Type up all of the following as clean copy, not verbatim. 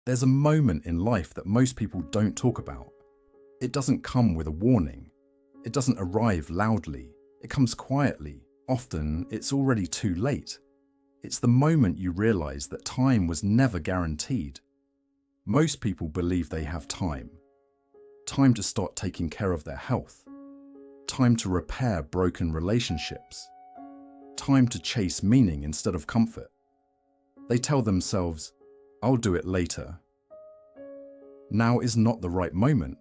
There's a moment in life that most people don't talk about. It doesn't come with a warning. It doesn't arrive loudly. It comes quietly. Often, it's already too late. It's the moment you realize that time was never guaranteed. Most people believe they have time. Time to start taking care of their health. Time to repair broken relationships. Time to chase meaning instead of comfort. They tell themselves, "I'll do it later." Now is not the right moment.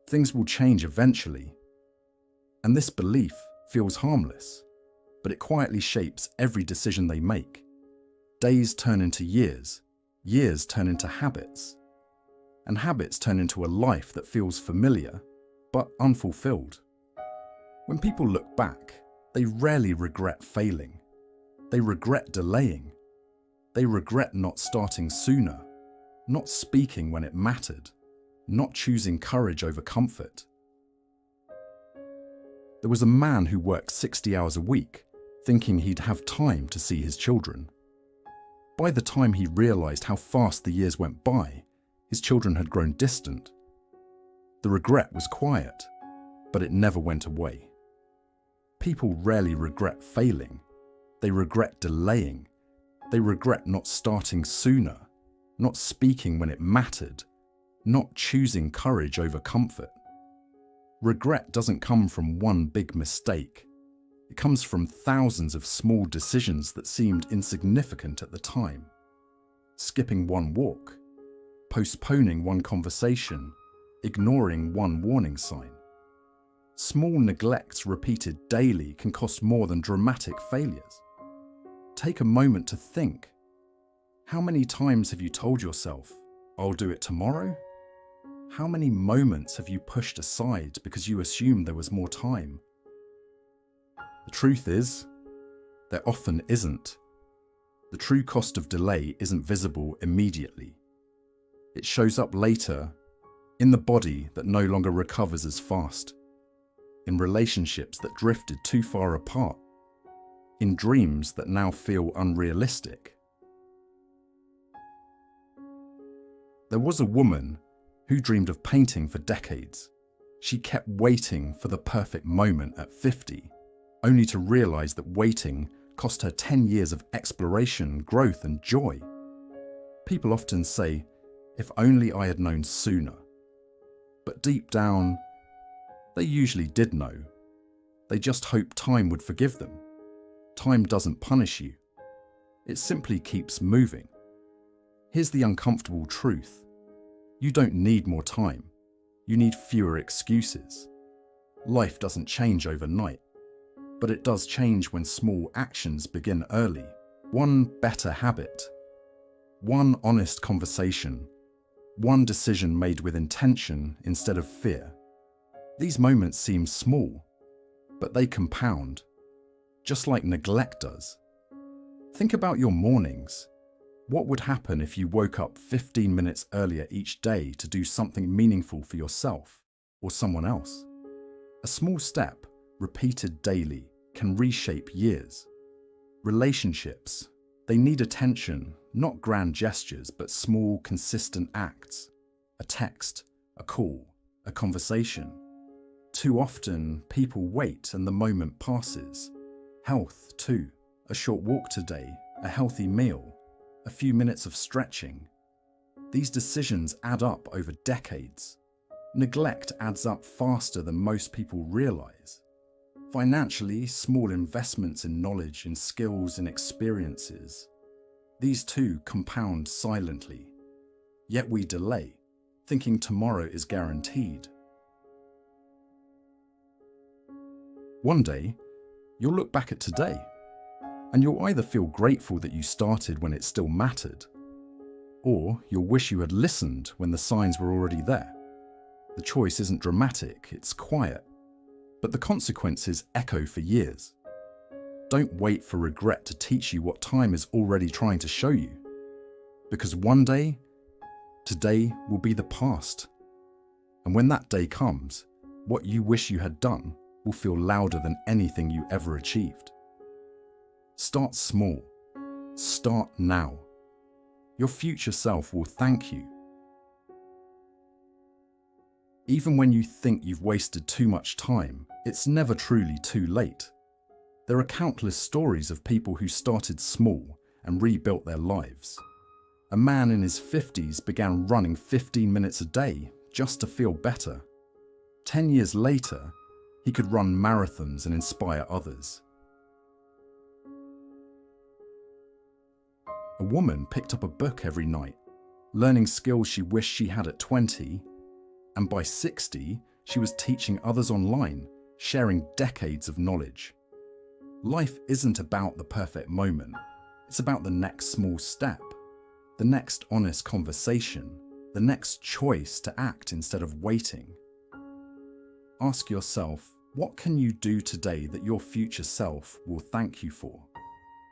Things will change eventually. And this belief feels harmless, but it quietly shapes every decision they make. Days turn into years, years turn into habits, and habits turn into a life that feels familiar, but unfulfilled. When people look back, they rarely regret failing. They regret delaying. They regret not starting sooner, not speaking when it mattered, not choosing courage over comfort. There was a man who worked 60 hours a week, thinking he'd have time to see his children. By the time he realized how fast the years went by, his children had grown distant. The regret was quiet, but it never went away. People rarely regret failing. They regret delaying. They regret not starting sooner, not speaking when it mattered, not choosing courage over comfort. Regret doesn't come from one big mistake. It comes from thousands of small decisions that seemed insignificant at the time. Skipping one walk, postponing one conversation, ignoring one warning sign. Small neglects repeated daily can cost more than dramatic failures. Take a moment to think. How many times have you told yourself, "I'll do it tomorrow"? How many moments have you pushed aside because you assumed there was more time? The truth is, there often isn't. The true cost of delay isn't visible immediately. It shows up later, in the body that no longer recovers as fast, in relationships that drifted too far apart, in dreams that now feel unrealistic. There was a woman who dreamed of painting for decades. She kept waiting for the perfect moment at 50, only to realize that waiting cost her 10 years of exploration, growth, and joy. People often say, "If only I had known sooner." But deep down, they usually did know. They just hoped time would forgive them. Time doesn't punish you. It simply keeps moving. Here's the uncomfortable truth. You don't need more time. You need fewer excuses. Life doesn't change overnight, but it does change when small actions begin early. One better habit, one honest conversation, one decision made with intention instead of fear. These moments seem small, but they compound, just like neglect does. Think about your mornings. What would happen if you woke up 15 minutes earlier each day to do something meaningful for yourself or someone else? A small step, repeated daily, can reshape years. Relationships, they need attention, not grand gestures, but small, consistent acts. A text, a call, a conversation. Too often, people wait and the moment passes. Health, too. A short walk today, a healthy meal, a few minutes of stretching. These decisions add up over decades. Neglect adds up faster than most people realize. Financially, small investments in knowledge, in skills, in experiences. These too compound silently. Yet we delay, thinking tomorrow is guaranteed. One day, you'll look back at today, and you'll either feel grateful that you started when it still mattered, or you'll wish you had listened when the signs were already there. The choice isn't dramatic, it's quiet, but the consequences echo for years. Don't wait for regret to teach you what time is already trying to show you, because one day, today will be the past. And when that day comes, what you wish you had done will feel louder than anything you ever achieved. Start small. Start now. your future self will thank you. Even when you think you've wasted too much time, it's never truly too late. There are countless stories of people who started small and rebuilt their lives. A man in his 50s began running 15 minutes a day just to feel better. 10 years later, he could run marathons and inspire others. A woman picked up a book every night, learning skills she wished she had at 20, and by 60, she was teaching others online, sharing decades of knowledge. Life isn't about the perfect moment. It's about the next small step, the next honest conversation, the next choice to act instead of waiting. Ask yourself, what can you do today that your future self will thank you for?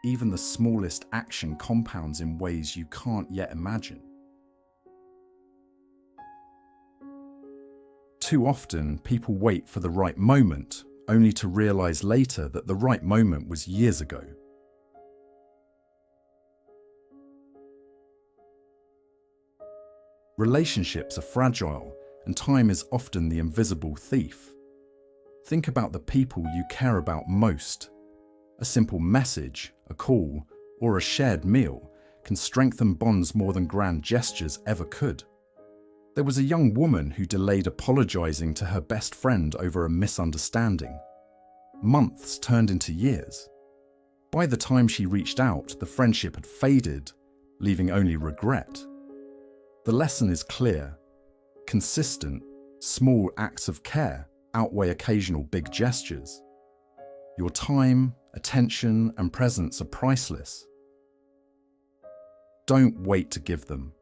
Even the smallest action compounds in ways you can't yet imagine. Too often, people wait for the right moment, only to realize later that the right moment was years ago. Relationships are fragile, and time is often the invisible thief. Think about the people you care about most. A simple message, a call, or a shared meal can strengthen bonds more than grand gestures ever could. There was a young woman who delayed apologizing to her best friend over a misunderstanding. Months turned into years. By the time she reached out, the friendship had faded, leaving only regret. The lesson is clear. Consistent, small acts of care outweigh occasional big gestures. Your time, attention, and presence are priceless. Don't wait to give them.